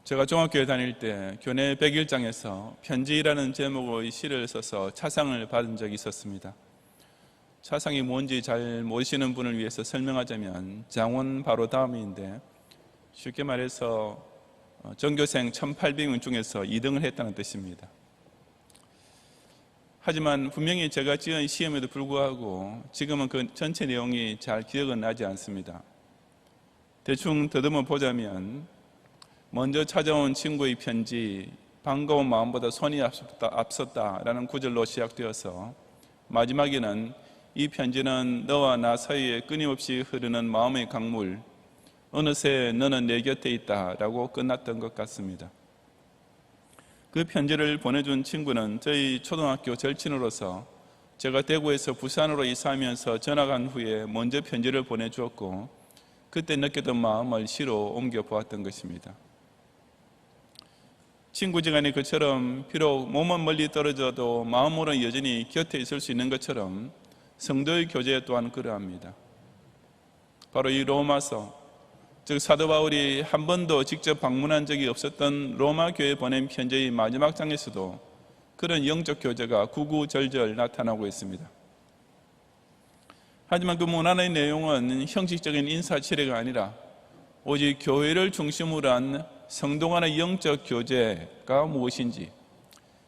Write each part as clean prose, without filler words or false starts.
제가 중학교에 다닐 때 교내 100일장에서 편지라는 제목의 시를 써서 차상을 받은 적이 있었습니다. 차상이 뭔지 잘 모르시는 분을 위해서 설명하자면 장원 바로 다음인데, 쉽게 말해서 전교생 1800명 중에서 2등을 했다는 뜻입니다. 하지만 분명히 제가 지은 시험에도 불구하고 지금은 그 전체 내용이 잘 기억은 나지 않습니다. 대충 더듬어 보자면, 먼저 찾아온 친구의 편지, 반가운 마음보다 손이 앞섰다라는 구절로 시작되어서 마지막에는 이 편지는 너와 나 사이에 끊임없이 흐르는 마음의 강물, 어느새 너는 내 곁에 있다라고 끝났던 것 같습니다. 그 편지를 보내준 친구는 저희 초등학교 절친으로서 제가 대구에서 부산으로 이사하면서 전학 간 후에 먼저 편지를 보내주었고, 그때 느꼈던 마음을 시로 옮겨보았던 것입니다. 친구지간에 그처럼 비록 몸은 멀리 떨어져도 마음으로는 여전히 곁에 있을 수 있는 것처럼 성도의 교제 또한 그러합니다. 바로 이 로마서, 즉 사도 바울이 한 번도 직접 방문한 적이 없었던 로마 교회에 보낸 편지의 마지막 장에서도 그런 영적 교제가 구구절절 나타나고 있습니다. 하지만 그 문안의 내용은 형식적인 인사치레가 아니라 오직 교회를 중심으로 한 성도 간의 영적 교제가 무엇인지,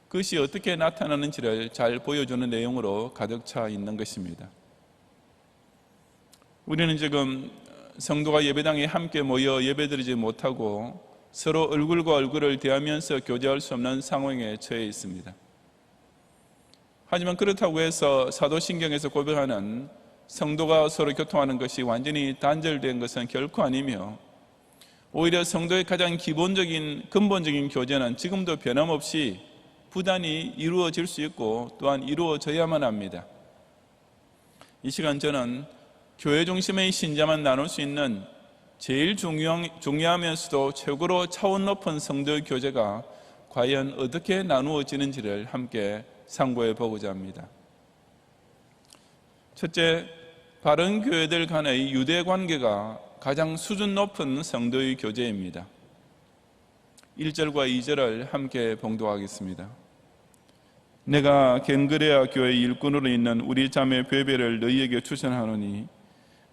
그것이 어떻게 나타나는지를 잘 보여주는 내용으로 가득 차 있는 것입니다. 우리는 지금 성도가 예배당에 함께 모여 예배드리지 못하고 서로 얼굴과 얼굴을 대하면서 교제할 수 없는 상황에 처해 있습니다. 하지만 그렇다고 해서 사도신경에서 고백하는 성도가 서로 교통하는 것이 완전히 단절된 것은 결코 아니며, 오히려 성도의 가장 기본적인 근본적인 교제는 지금도 변함없이 부단히 이루어질 수 있고 또한 이루어져야만 합니다. 이 시간 저는 교회 중심의 신자만 나눌 수 있는 제일 중요하면서도 최고로 차원 높은 성도의 교제가 과연 어떻게 나누어지는지를 함께 상고해 보고자 합니다. 첫째, 바른 교회들 간의 유대 관계가 가장 수준 높은 성도의 교제입니다. 1절과 2절을 함께 봉독하겠습니다. 내가 겐그레아 교회 일꾼으로 있는 우리 자매 베베를 너희에게 추천하노니,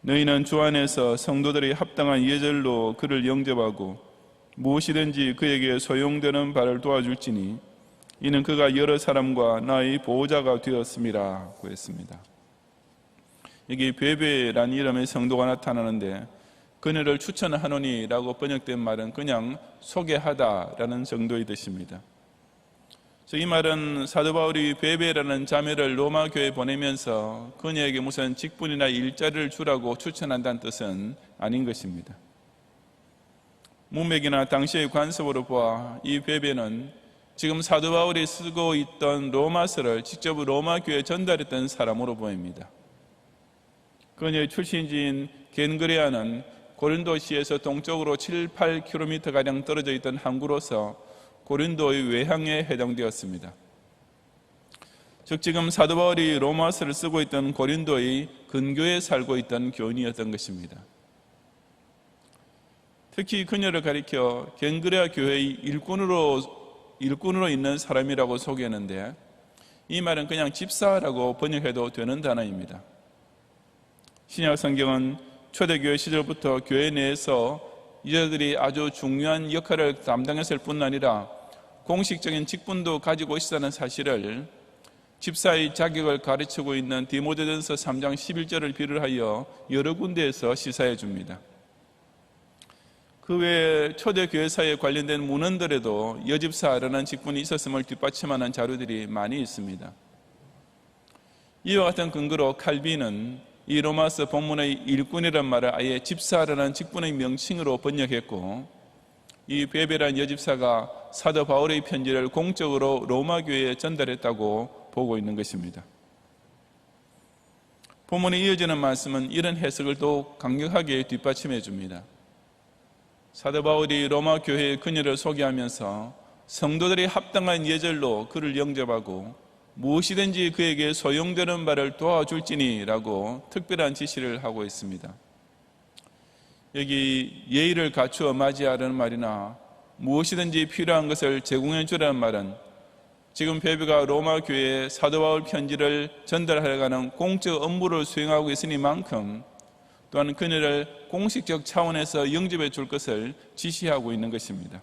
너희는 주 안에서 성도들이 합당한 예절로 그를 영접하고 무엇이든지 그에게 소용되는 바를 도와줄지니, 이는 그가 여러 사람과 나의 보호자가 되었음이라 고했습니다. 여기 베베란 이름의 성도가 나타나는데, 그녀를 추천하노니라고 번역된 말은 그냥 소개하다라는 정도의 뜻입니다. 이 말은 사도 바울이 베베라는 자매를 로마 교회에 보내면서 그녀에게 무슨 직분이나 일자리를 주라고 추천한다는 뜻은 아닌 것입니다. 문맥이나 당시의 관습으로 보아 이 베베는 지금 사도 바울이 쓰고 있던 로마서를 직접 로마 교회에 전달했던 사람으로 보입니다. 그녀의 출신지인 겐그레아는 고린도시에서 동쪽으로 7, 8km가량 떨어져 있던 항구로서 고린도의 외향에 해당되었습니다. 즉 지금 사도 바울이 로마서를 쓰고 있던 고린도의 근교에 살고 있던 교인이었던 것입니다. 특히 그녀를 가리켜 겐그레아 교회의 일꾼으로 있는 사람이라고 소개했는데, 이 말은 그냥 집사라고 번역해도 되는 단어입니다. 신약 성경은 초대교회 시절부터 교회 내에서 여자들이 아주 중요한 역할을 담당했을 뿐 아니라 공식적인 직분도 가지고 있었다는 사실을 집사의 자격을 가르치고 있는 디모데전서 3장 11절을 비롯하여 여러 군데에서 시사해 줍니다. 그 외에 초대교회사에 관련된 문헌들에도 여집사라는 직분이 있었음을 뒷받침하는 자료들이 많이 있습니다. 이와 같은 근거로 칼빈은 이 로마서 본문의 일꾼이란 말을 아예 집사라는 직분의 명칭으로 번역했고, 이 베베란 여집사가 사도 바울의 편지를 공적으로 로마 교회에 전달했다고 보고 있는 것입니다. 본문에 이어지는 말씀은 이런 해석을 더욱 강력하게 뒷받침해 줍니다. 사도 바울이 로마 교회의 그녀를 소개하면서 성도들이 합당한 예절로 그를 영접하고 무엇이든지 그에게 소용되는 바를 도와줄지니 라고 특별한 지시를 하고 있습니다. 여기 예의를 갖추어 맞이하라는 말이나 무엇이든지 필요한 것을 제공해 주라는 말은 지금 베베가 로마 교회에 사도 바울 편지를 전달하려는 공적 업무를 수행하고 있으니만큼 또한 그녀를 공식적 차원에서 영접해 줄 것을 지시하고 있는 것입니다.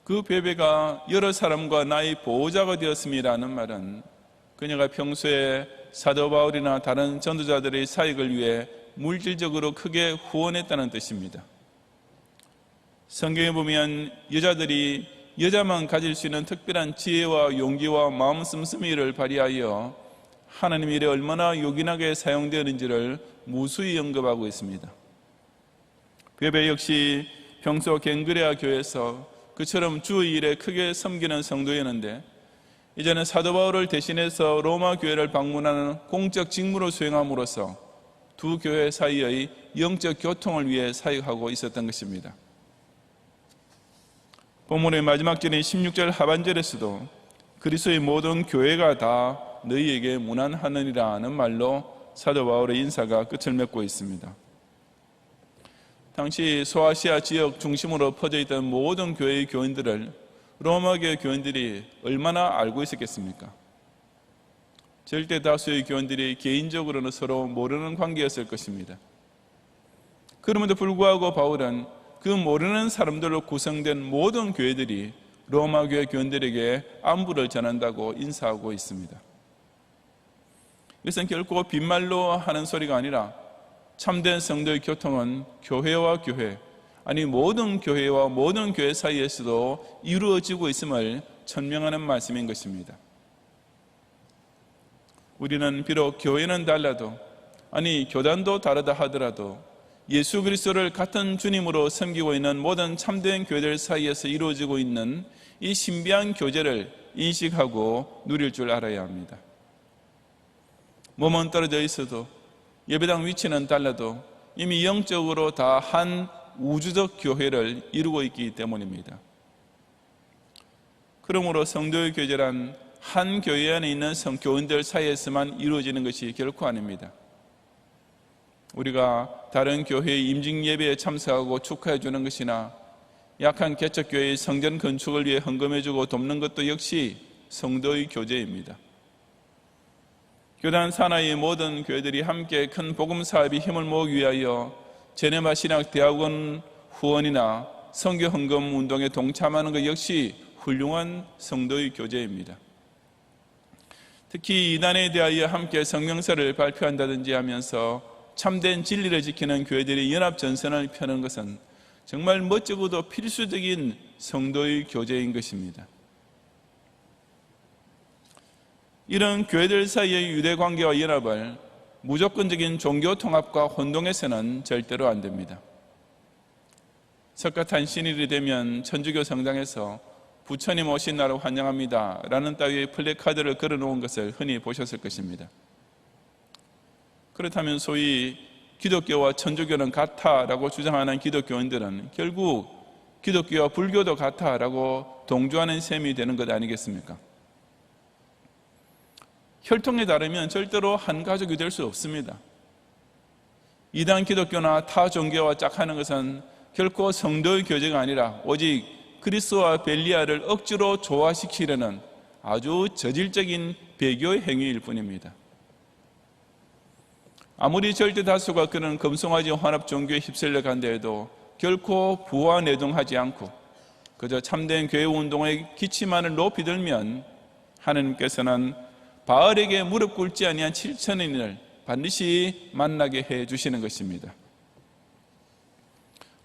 그 베베가 여러 사람과 나의 보호자가 되었음이라는 말은 그녀가 평소에 사도 바울이나 다른 전도자들의 사역을 위해 물질적으로 크게 후원했다는 뜻입니다. 성경에 보면 여자들이 여자만 가질 수 있는 특별한 지혜와 용기와 마음 씀씀이를 발휘하여 하나님의 일에 얼마나 요긴하게 사용되었는지를 무수히 언급하고 있습니다. 베베 역시 평소 갱그레아 교회에서 그처럼 주의 일에 크게 섬기는 성도였는데 이제는 사도 바울을 대신해서 로마 교회를 방문하는 공적 직무를 수행함으로써 두 교회 사이의 영적 교통을 위해 사역하고 있었던 것입니다. 본문의 마지막 절인 16절 하반절에서도 그리스도의 모든 교회가 다 너희에게 문안하느니라는 말로 사도 바울의 인사가 끝을 맺고 있습니다. 당시 소아시아 지역 중심으로 퍼져 있던 모든 교회의 교인들을 로마교회 교인들이 얼마나 알고 있었겠습니까? 절대 다수의 교인들이 개인적으로는 서로 모르는 관계였을 것입니다. 그럼에도 불구하고 바울은 그 모르는 사람들로 구성된 모든 교회들이 로마 교회 교인들에게 안부를 전한다고 인사하고 있습니다. 이것은 결코 빈말로 하는 소리가 아니라 참된 성도의 교통은 교회와 교회, 아니 모든 교회와 모든 교회 사이에서도 이루어지고 있음을 천명하는 말씀인 것입니다. 우리는 비록 교회는 달라도, 아니 교단도 다르다 하더라도 예수 그리스도를 같은 주님으로 섬기고 있는 모든 참된 교회들 사이에서 이루어지고 있는 이 신비한 교제를 인식하고 누릴 줄 알아야 합니다. 몸은 떨어져 있어도 예배당 위치는 달라도 이미 영적으로 다 한 우주적 교회를 이루고 있기 때문입니다. 그러므로 성도의 교제란 한 교회 안에 있는 성교인들 사이에서만 이루어지는 것이 결코 아닙니다. 우리가 다른 교회의 임직 예배에 참석하고 축하해 주는 것이나 약한 개척교회의 성전 건축을 위해 헌금해 주고 돕는 것도 역시 성도의 교제입니다. 교단 산하의 모든 교회들이 함께 큰 복음 사업에 힘을 모으기 위하여 제네바 신학대학원 후원이나 선교 헌금 운동에 동참하는 것 역시 훌륭한 성도의 교제입니다. 특히 이단에 대하여 함께 성명서를 발표한다든지 하면서 참된 진리를 지키는 교회들이 연합전선을 펴는 것은 정말 멋지고도 필수적인 성도의 교제인 것입니다. 이런 교회들 사이의 유대관계와 연합을 무조건적인 종교 통합과 혼동해서는 절대로 안 됩니다. 석가탄신일이 되면 천주교 성당에서 부처님 오신 날을 환영합니다 라는 따위의 플래카드를 걸어놓은 것을 흔히 보셨을 것입니다. 그렇다면 소위 기독교와 천주교는 같다라고 주장하는 기독교인들은 결국 기독교와 불교도 같다라고 동조하는 셈이 되는 것 아니겠습니까? 혈통에 따르면 절대로 한 가족이 될 수 없습니다. 이단 기독교나 타 종교와 짝하는 것은 결코 성도의 교제가 아니라 오직 그리스도와 벨리아를 억지로 조화시키려는 아주 저질적인 배교의 행위일 뿐입니다. 아무리 절대 다수가 그런 검송아지 환합 종교에 휩쓸려 간다 해도 결코 부화내동하지 않고 그저 참된 교회 운동의 기치만을 높이 들면 하나님께서는 바알에게 무릎 꿇지 아니한 7천인을 반드시 만나게 해 주시는 것입니다.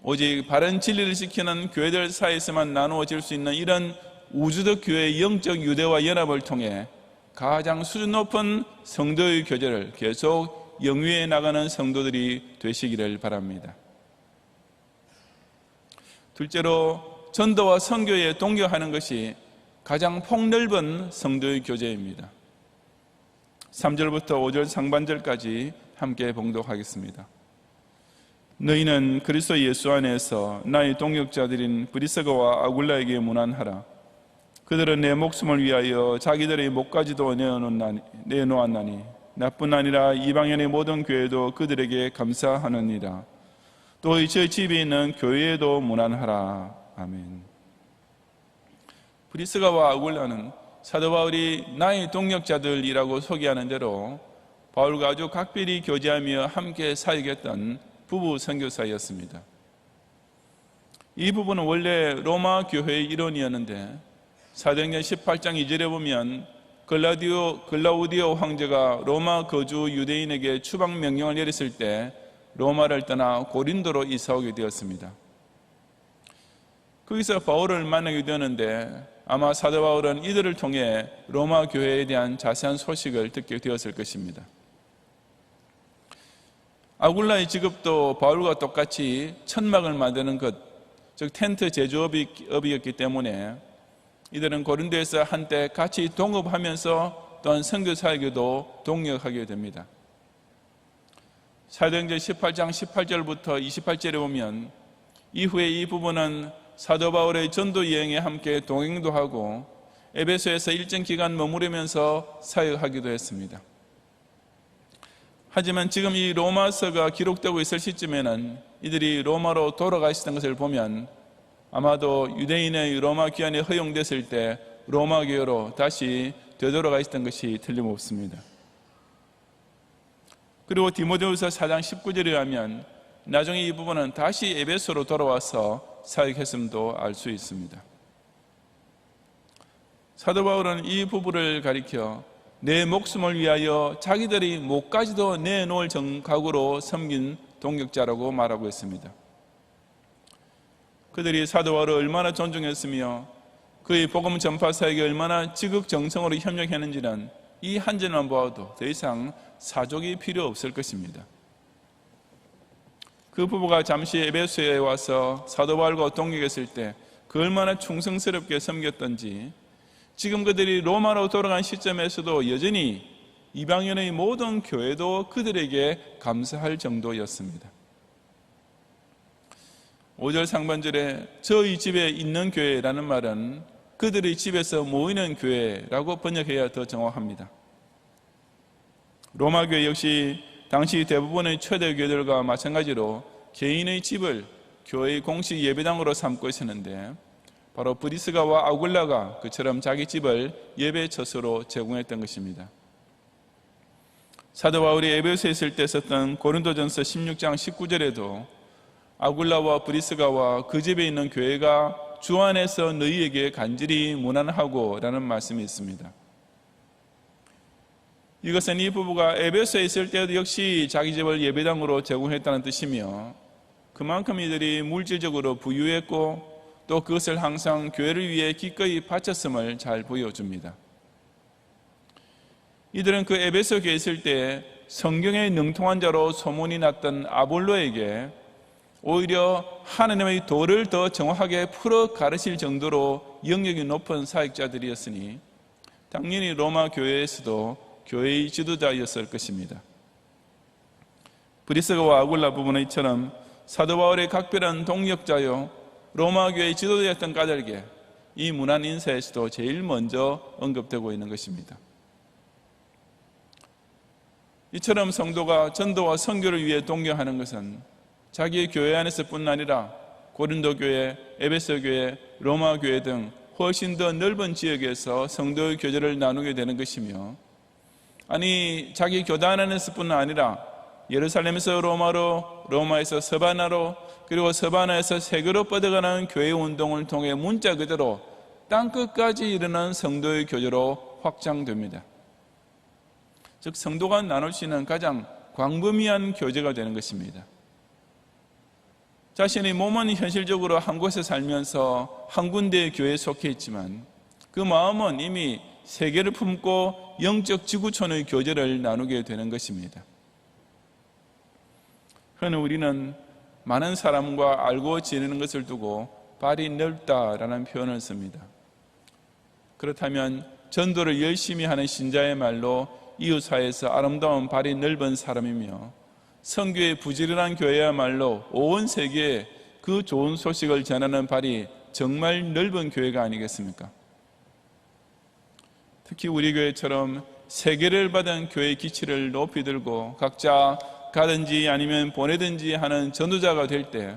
오직 바른 진리를 지키는 교회들 사이에서만 나누어질 수 있는 이런 우주적 교회의 영적 유대와 연합을 통해 가장 수준 높은 성도의 교제를 계속 영위해 나가는 성도들이 되시기를 바랍니다. 둘째로 전도와 선교에 동경하는 것이 가장 폭넓은 성도의 교제입니다. 3절부터 5절 상반절까지 함께 봉독하겠습니다. 너희는 그리스도 예수 안에서 나의 동역자들인 브리스가와 아굴라에게 문안하라. 그들은 내 목숨을 위하여 자기들의 목까지도 내놓았나니 나뿐 아니라 이방인의 모든 교회도 그들에게 감사하느니라. 또 저 집에 있는 교회에도 문안하라. 아멘. 브리스가와 아굴라는 사도 바울이 나의 동역자들이라고 소개하는 대로 바울과 아주 각별히 교제하며 함께 사역했던 부부 선교사였습니다. 이 부부는 원래 로마 교회의 일원이었는데 사도행전 18장 2절에 보면 글라우디오 황제가 로마 거주 유대인에게 추방 명령을 내렸을 때 로마를 떠나 고린도로 이사오게 되었습니다. 거기서 바울을 만나게 되었는데 아마 사도 바울은 이들을 통해 로마 교회에 대한 자세한 소식을 듣게 되었을 것입니다. 아굴라의 직업도 바울과 똑같이 천막을 만드는 것, 즉 텐트 제조업이었기 때문에 이들은 고린도에서 한때 같이 동업하면서 또한 선교 사역에도 동역하게 됩니다. 사도행전 18장 18절부터 28절에 보면 이후에 이 부부는 사도 바울의 전도 여행에 함께 동행도 하고 에베소에서 일정 기간 머무르면서 사역하기도 했습니다. 하지만 지금 이 로마서가 기록되고 있을 시점에는 이들이 로마로 돌아가 있었던 것을 보면 아마도 유대인의 로마 귀환이 허용됐을 때 로마 교회로 다시 되돌아가 있었던 것이 틀림없습니다. 그리고 디모데후서 4장 19절에 하면 나중에 이 부분은 다시 에베소로 돌아와서 사역했음도 알 수 있습니다. 사도 바울은 이 부부를 가리켜 내 목숨을 위하여 자기들이 목까지도 내놓을 정각으로 섬긴 동역자라고 말하고 있습니다. 그들이 사도 바울을 얼마나 존중했으며 그의 복음 전파 사역에 얼마나 지극정성으로 협력했는지는 이 한 절만 보아도 더 이상 사족이 필요 없을 것입니다. 그 부부가 잠시 에베소에 와서 사도 바울과 동역했을 때 그 얼마나 충성스럽게 섬겼던지 지금 그들이 로마로 돌아간 시점에서도 여전히 이방인의 모든 교회도 그들에게 감사할 정도였습니다. 5절 상반절에 저희 집에 있는 교회라는 말은 그들의 집에서 모이는 교회라고 번역해야 더 정확합니다. 로마 교회 역시 당시 대부분의 초대 교회들과 마찬가지로 개인의 집을 교회의 공식 예배당으로 삼고 있었는데 바로 브리스가와 아굴라가 그처럼 자기 집을 예배 처소로 제공했던 것입니다. 사도 바울이 에베소에 있을 때 썼던 고린도전서 16장 19절에도 아굴라와 브리스가와 그 집에 있는 교회가 주 안에서 너희에게 간절히 문안하고 라는 말씀이 있습니다. 이것은 이 부부가 에베소에 있을 때도 역시 자기 집을 예배당으로 제공했다는 뜻이며 그만큼 이들이 물질적으로 부유했고 또 그것을 항상 교회를 위해 기꺼이 바쳤음을 잘 보여줍니다. 이들은 그 에베소 교회에 있을 때 성경에 능통한 자로 소문이 났던 아볼로에게 오히려 하나님의 도를 더 정확하게 풀어 가르칠 정도로 영역이 높은 사역자들이었으니 당연히 로마 교회에서도 교회의 지도자였을 것입니다. 브리스가와 아굴라 부부는 이처럼 사도 바울의 각별한 동역자요 로마 교회의 지도자였던 까닭에 이 문안 인사에서도 제일 먼저 언급되고 있는 것입니다. 이처럼 성도가 전도와 선교를 위해 동역하는 것은 자기의 교회 안에서뿐 아니라 고린도 교회, 에베소 교회, 로마 교회 등 훨씬 더 넓은 지역에서 성도의 교제를 나누게 되는 것이며 아니 자기 교단 안에서뿐 아니라 예루살렘에서 로마로, 로마에서 서바나로, 그리고 서바나에서 세계로 뻗어가는 교회 운동을 통해 문자 그대로 땅끝까지 이르는 성도의 교제로 확장됩니다. 즉 성도가 나눌 수 있는 가장 광범위한 교제가 되는 것입니다. 자신의 몸은 현실적으로 한 곳에 살면서 한 군데의 교회에 속해 있지만 그 마음은 이미 세계를 품고 영적 지구촌의 교제를 나누게 되는 것입니다. 그러나 우리는 많은 사람과 알고 지내는 것을 두고 발이 넓다라는 표현을 씁니다. 그렇다면 전도를 열심히 하는 신자의 말로 이웃사회에서 아름다운 발이 넓은 사람이며 선교의 부지런한 교회야말로 온 세계에 그 좋은 소식을 전하는 발이 정말 넓은 교회가 아니겠습니까? 특히 우리 교회처럼 세계를 받은 교회의 기치를 높이 들고 각자 가든지 아니면 보내든지 하는 전도자가 될 때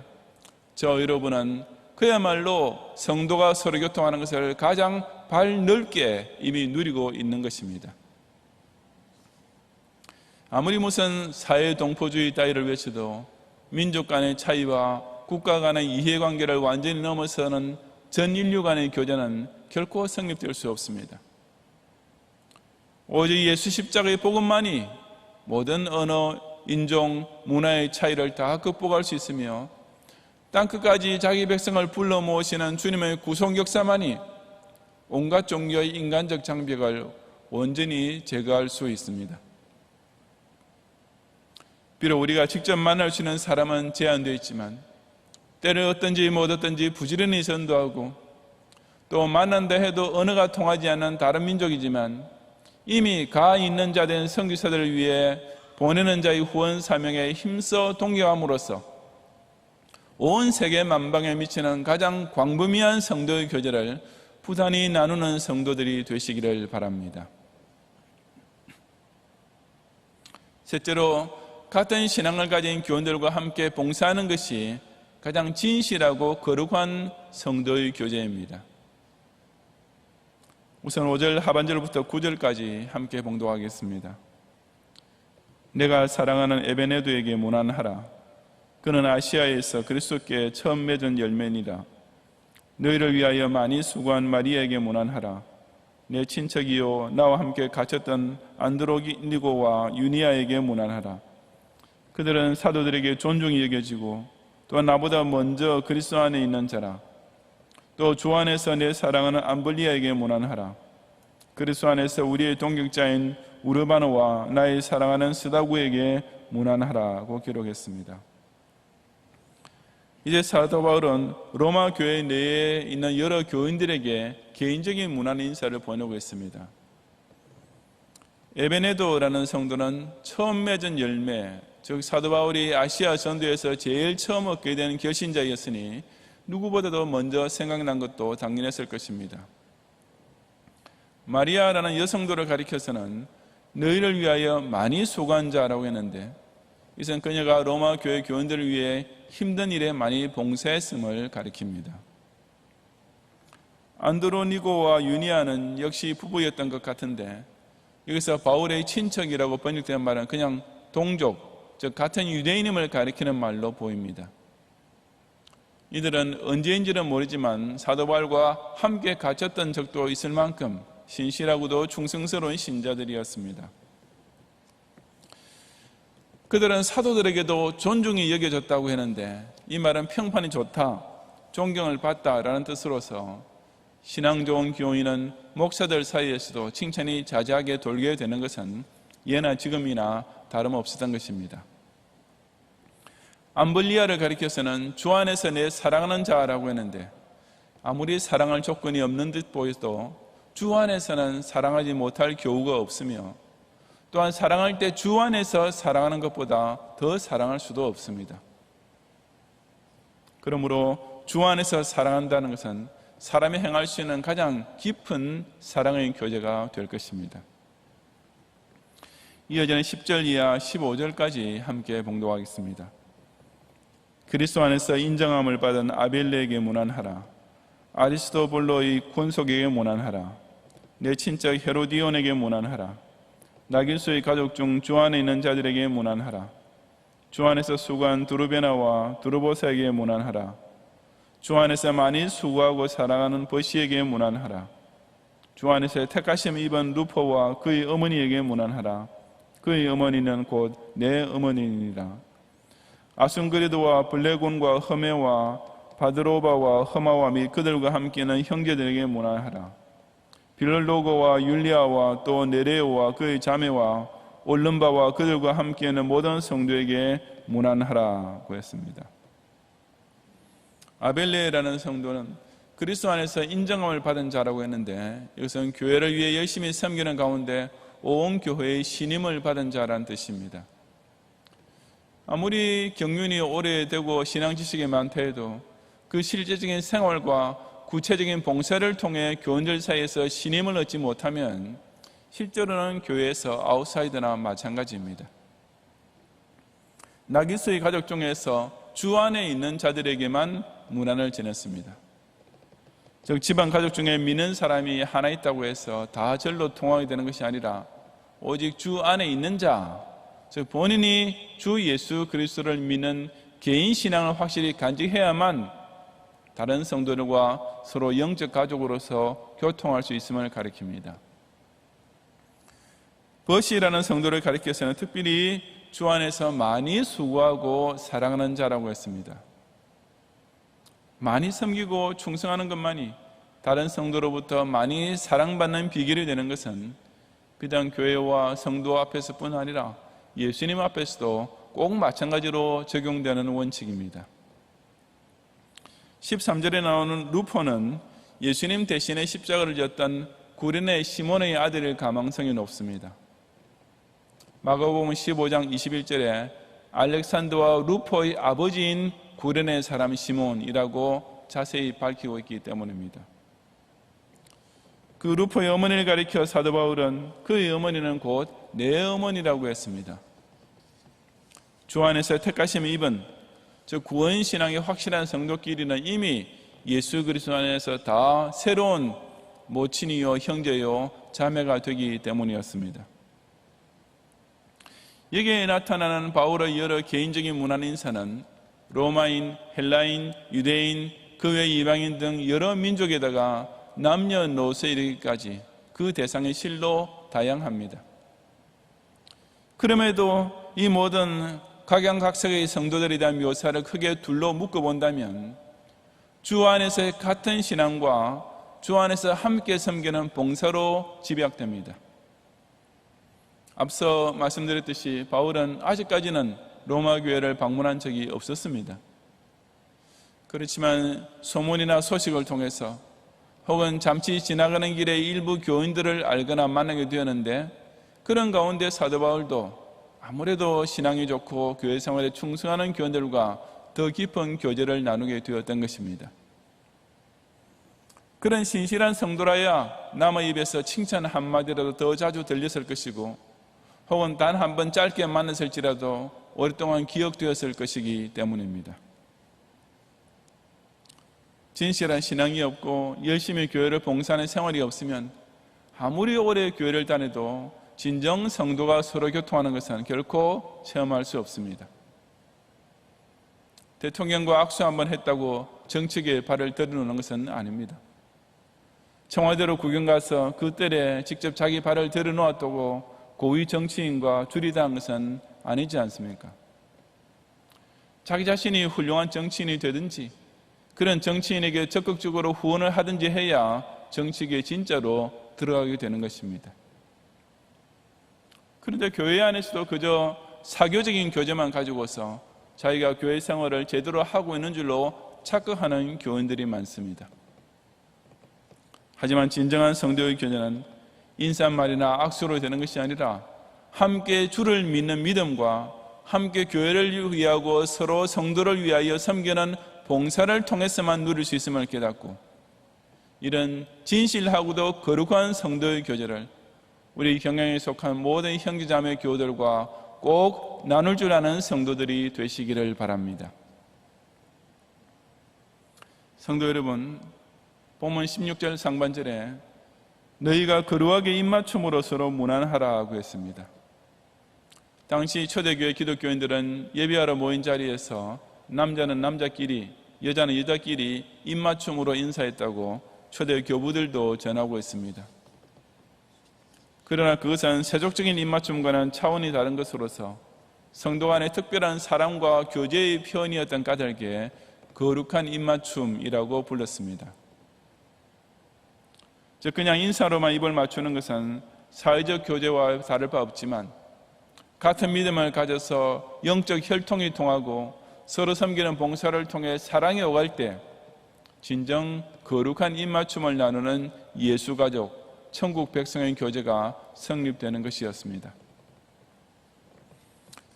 저 여러분은 그야말로 성도가 서로 교통하는 것을 가장 발 넓게 이미 누리고 있는 것입니다. 아무리 무슨 사회 동포주의 따위를 외쳐도 민족 간의 차이와 국가 간의 이해관계를 완전히 넘어서는 전 인류 간의 교제는 결코 성립될 수 없습니다. 오직 예수 십자가의 복음만이 모든 언어, 인종, 문화의 차이를 다 극복할 수 있으며 땅끝까지 자기 백성을 불러 모으시는 주님의 구속 역사만이 온갖 종교의 인간적 장벽을 온전히 제거할 수 있습니다. 비록 우리가 직접 만날 수 있는 사람은 제한되어 있지만 때를 얻든지 못 얻든지 부지런히 전도하고 또 만난다 해도 언어가 통하지 않는 다른 민족이지만 이미 가 있는 자 된 선교사들을 위해 보내는 자의 후원 사명에 힘써 동경함으로써 온 세계 만방에 미치는 가장 광범위한 성도의 교제를 부단히 나누는 성도들이 되시기를 바랍니다. 셋째로, 같은 신앙을 가진 교원들과 함께 봉사하는 것이 가장 진실하고 거룩한 성도의 교제입니다. 우선 5절 하반절부터 9절까지 함께 봉독하겠습니다. 내가 사랑하는 에베네도에게 문안하라. 그는 아시아에서 그리스도께 처음 맺은 열매니라. 너희를 위하여 많이 수고한 마리아에게 문안하라. 내 친척이요 나와 함께 갇혔던 안드로니고와 유니아에게 문안하라. 그들은 사도들에게 존중이 여겨지고 또 나보다 먼저 그리스도 안에 있는 자라. 또 주 안에서 내 사랑하는 암블리아에게 문안하라. 그리스도 안에서 우리의 동역자인 우르바노와 나의 사랑하는 스다구에게 문안하라고 기록했습니다. 이제 사도 바울은 로마 교회 내에 있는 여러 교인들에게 개인적인 문안 인사를 보내고 있습니다. 에베네도라는 성도는 처음 맺은 열매, 즉 사도 바울이 아시아 전도에서 제일 처음 얻게 된 결신자였으니 누구보다도 먼저 생각난 것도 당연했을 것입니다. 마리아라는 여성도를 가리켜서는 너희를 위하여 많이 수고한 자라고 했는데 이것은 그녀가 로마 교회 교인들을 위해 힘든 일에 많이 봉사했음을 가리킵니다. 안드로니고와 유니아는 역시 부부였던 것 같은데 여기서 바울의 친척이라고 번역된 말은 그냥 동족, 즉 같은 유대인임을 가리키는 말로 보입니다. 이들은 언제인지는 모르지만 사도 바울과 함께 갇혔던 적도 있을 만큼 신실하고도 충성스러운 신자들이었습니다. 그들은 사도들에게도 존중이 여겨졌다고 했는데 이 말은 평판이 좋다, 존경을 받다라는 뜻으로서 신앙 좋은 교인은 목사들 사이에서도 칭찬이 자자하게 돌게 되는 것은 예나 지금이나 다름없었던 것입니다. 암블리아를 가리켜서는 주 안에서 내 사랑하는 자라고 했는데 아무리 사랑할 조건이 없는 듯 보여도 주 안에서는 사랑하지 못할 교우가 없으며 또한 사랑할 때 주 안에서 사랑하는 것보다 더 사랑할 수도 없습니다. 그러므로 주 안에서 사랑한다는 것은 사람이 행할 수 있는 가장 깊은 사랑의 교제가 될 것입니다. 이어지는 10절 이하 15절까지 함께 봉독하겠습니다. 그리스도 안에서 인정함을 받은 아벨레에게 문안하라. 아리스토블로의 군속에게 문안하라. 내 친척 헤로디온에게 문안하라. 나길수의 가족 중 주 안에 있는 자들에게 문안하라. 주 안에서 수고한 두르베나와 두르보사에게 문안하라. 주 안에서 많이 수고하고 사랑하는 버시에게 문안하라. 주 안에서 택하심 입은 루포와 그의 어머니에게 문안하라. 그의 어머니는 곧 내 어머니니라. 아순그리드와 블레곤과 허메와 바드로바와 허마와 및 그들과 함께는 형제들에게 문안하라. 빌로고와 율리아와 또 네레오와 그의 자매와 올름바와 그들과 함께는 모든 성도에게 문안하라고 했습니다. 아벨레라는 성도는 그리스도 안에서 인정함을 받은 자라고 했는데 이것은 교회를 위해 열심히 섬기는 가운데 온 교회의 신임을 받은 자라는 뜻입니다. 아무리 경륜이 오래되고 신앙 지식이 많다 해도 그 실제적인 생활과 구체적인 봉사를 통해 교인들 사이에서 신임을 얻지 못하면 실제로는 교회에서 아웃사이더나 마찬가지입니다. 나기스의 가족 중에서 주 안에 있는 자들에게만 문안을 전했습니다. 즉 집안 가족 중에 믿는 사람이 하나 있다고 해서 다 절로 통하게 되는 것이 아니라 오직 주 안에 있는 자, 즉 본인이 주 예수 그리스도를 믿는 개인 신앙을 확실히 간직해야만 다른 성도들과 서로 영적 가족으로서 교통할 수 있음을 가리킵니다. 버시라는 성도를 가리켜서는 특별히 주 안에서 많이 수고하고 사랑하는 자라고 했습니다. 많이 섬기고 충성하는 것만이 다른 성도로부터 많이 사랑받는 비결이 되는 것은 비단 교회와 성도 앞에서뿐 아니라 예수님 앞에서도 꼭 마찬가지로 적용되는 원칙입니다. 13절에 나오는 루포는 예수님 대신에 십자가를 졌던 구레네 시몬의 아들일 가망성이 높습니다. 마가복음 15장 21절에 알렉산더와 루포의 아버지인 구레네 사람 시몬이라고 자세히 밝히고 있기 때문입니다. 그 루포의 어머니를 가리켜 사도 바울은 그의 어머니는 곧 내 어머니라고 했습니다. 주 안에서 택하심을 입은 즉 구원신앙이 확실한 성도끼리는 이미 예수 그리스도 안에서 다 새로운 모친이요 형제요 자매가 되기 때문이었습니다. 여기에 나타나는 바울의 여러 개인적인 문안 인사는 로마인, 헬라인, 유대인, 그 외 이방인 등 여러 민족에다가 남녀노소에 이르기까지 그 대상의 실로 다양합니다. 그럼에도 이 모든 각양각색의 성도들에 대한 묘사를 크게 둘로 묶어본다면 주 안에서의 같은 신앙과 주 안에서 함께 섬기는 봉사로 집약됩니다. 앞서 말씀드렸듯이 바울은 아직까지는 로마 교회를 방문한 적이 없었습니다. 그렇지만 소문이나 소식을 통해서 혹은 잠시 지나가는 길에 일부 교인들을 알거나 만나게 되었는데 그런 가운데 사도 바울도 아무래도 신앙이 좋고 교회 생활에 충성하는 교인들과 더 깊은 교제를 나누게 되었던 것입니다. 그런 신실한 성도라야 남의 입에서 칭찬 한마디라도 더 자주 들렸을 것이고 혹은 단 한 번 짧게 만났을지라도 오랫동안 기억되었을 것이기 때문입니다. 진실한 신앙이 없고 열심히 교회를 봉사하는 생활이 없으면 아무리 오래 교회를 다녀도 진정 성도가 서로 교통하는 것은 결코 체험할 수 없습니다. 대통령과 악수 한번 했다고 정치계에 발을 들여놓는 것은 아닙니다. 청와대로 구경 가서 그 뜰에 직접 자기 발을 들여놓았다고 고위 정치인과 줄이다는 것은 아니지 않습니까? 자기 자신이 훌륭한 정치인이 되든지 그런 정치인에게 적극적으로 후원을 하든지 해야 정치계에 진짜로 들어가게 되는 것입니다. 그런데 교회 안에서도 그저 사교적인 교제만 가지고서 자기가 교회 생활을 제대로 하고 있는 줄로 착각하는 교인들이 많습니다. 하지만 진정한 성도의 교제는 인사말이나 악수로 되는 것이 아니라 함께 주를 믿는 믿음과 함께 교회를 위하고 서로 성도를 위하여 섬기는 봉사를 통해서만 누릴 수 있음을 깨닫고 이런 진실하고도 거룩한 성도의 교제를 우리 경영에 속한 모든 형제자매 교우들과 꼭 나눌 줄 아는 성도들이 되시기를 바랍니다. 성도 여러분, 본문 16절 상반절에 너희가 거룩하게 입맞춤으로 서로 문안하라고 했습니다. 당시 초대교회 기독교인들은 예배하러 모인 자리에서 남자는 남자끼리, 여자는 여자끼리 입맞춤으로 인사했다고 초대 교부들도 전하고 있습니다. 그러나 그것은 세속적인 입맞춤과는 차원이 다른 것으로서 성도 간의 특별한 사랑과 교제의 표현이었던 까닭에 거룩한 입맞춤이라고 불렀습니다. 즉 그냥 인사로만 입을 맞추는 것은 사회적 교제와 다를 바 없지만 같은 믿음을 가져서 영적 혈통이 통하고 서로 섬기는 봉사를 통해 사랑이 오갈 때 진정 거룩한 입맞춤을 나누는 예수가족, 천국 백성의 교제가 성립되는 것이었습니다.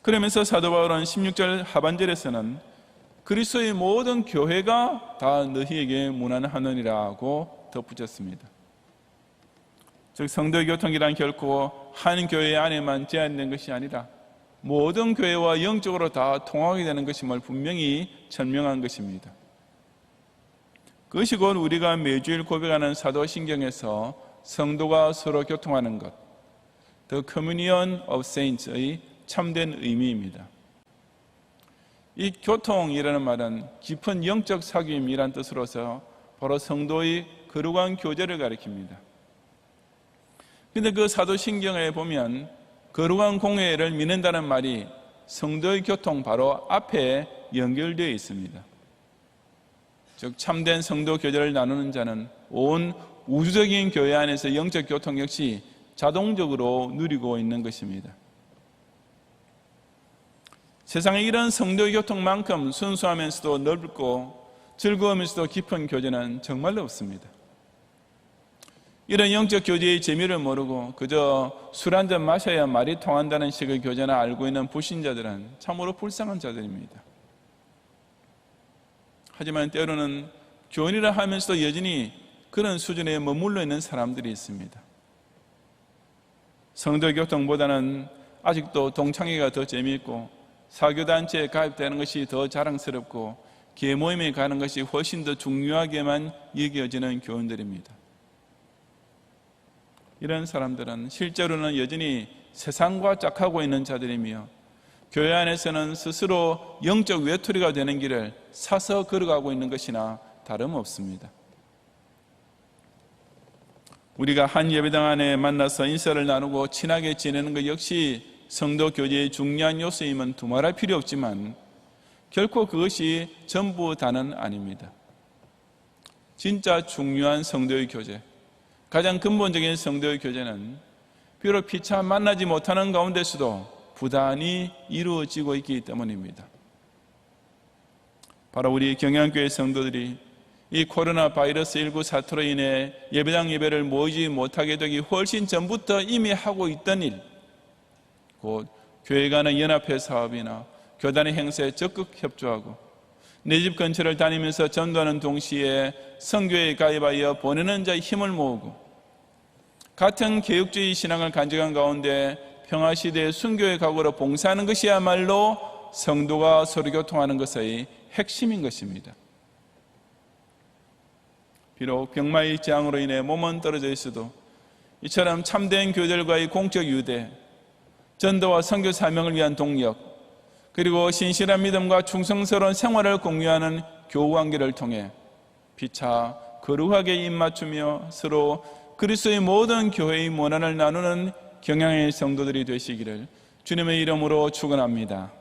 그러면서 사도 바울은 16절 하반절에서는 그리스도의 모든 교회가 다 너희에게 문안하느니라고 덧붙였습니다. 즉 성도의 교통이란 결코 한 교회 안에만 제한된 것이 아니라 모든 교회와 영적으로 다 통하게 되는 것임을 분명히 설명한 것입니다. 그것이 곧 우리가 매주일 고백하는 사도신경에서 성도가 서로 교통하는 것, The Communion of Saints의 참된 의미입니다. 이 교통이라는 말은 깊은 영적 사귐이란 뜻으로서 바로 성도의 거룩한 교제를 가리킵니다. 그런데 그 사도신경에 보면 거룩한 공회를 믿는다는 말이 성도의 교통 바로 앞에 연결되어 있습니다. 즉 참된 성도 교제를 나누는 자는 온 우주적인 교회 안에서 영적 교통 역시 자동적으로 누리고 있는 것입니다. 세상에 이런 성도의 교통만큼 순수하면서도 넓고 즐거우면서도 깊은 교제는 정말로 없습니다. 이런 영적 교제의 재미를 모르고 그저 술 한잔 마셔야 말이 통한다는 식의 교제나 알고 있는 불신자들은 참으로 불쌍한 자들입니다. 하지만 때로는 교인이라 하면서도 여전히 그런 수준에 머물러 있는 사람들이 있습니다. 성도 교통보다는 아직도 동창회가 더 재미있고 사교단체에 가입되는 것이 더 자랑스럽고 계모임에 가는 것이 훨씬 더 중요하게만 여겨지는 교인들입니다. 이런 사람들은 실제로는 여전히 세상과 짝하고 있는 자들이며 교회 안에서는 스스로 영적 외톨이가 되는 길을 사서 걸어가고 있는 것이나 다름없습니다. 우리가 한 예배당 안에 만나서 인사를 나누고 친하게 지내는 것 역시 성도 교제의 중요한 요소임은 두말할 필요 없지만 결코 그것이 전부 다는 아닙니다. 진짜 중요한 성도의 교제, 가장 근본적인 성도의 교제는 비록 피차 만나지 못하는 가운데서도 부단히 이루어지고 있기 때문입니다. 바로 우리 경양교회 성도들이 이 코로나 바이러스 19 사태로 인해 예배당 예배를 모이지 못하게 되기 훨씬 전부터 이미 하고 있던 일, 곧 교회 간의 연합회 사업이나 교단의 행사에 적극 협조하고 내 집 근처를 다니면서 전도하는 동시에 선교에 가입하여 보내는 자의 힘을 모으고 같은 개혁주의 신앙을 간직한 가운데 평화시대의 순교의 각오로 봉사하는 것이야말로 성도가 서로 교통하는 것의 핵심인 것입니다. 비록 병마의 재앙으로 인해 몸은 떨어져 있어도 이처럼 참된 교회들과의 공적 유대, 전도와 선교 사명을 위한 동력, 그리고 신실한 믿음과 충성스러운 생활을 공유하는 교우 관계를 통해 피차 거룩하게 입맞추며 서로 그리스도의 모든 교회의 문안을 나누는 경양의 성도들이 되시기를 주님의 이름으로 축원합니다.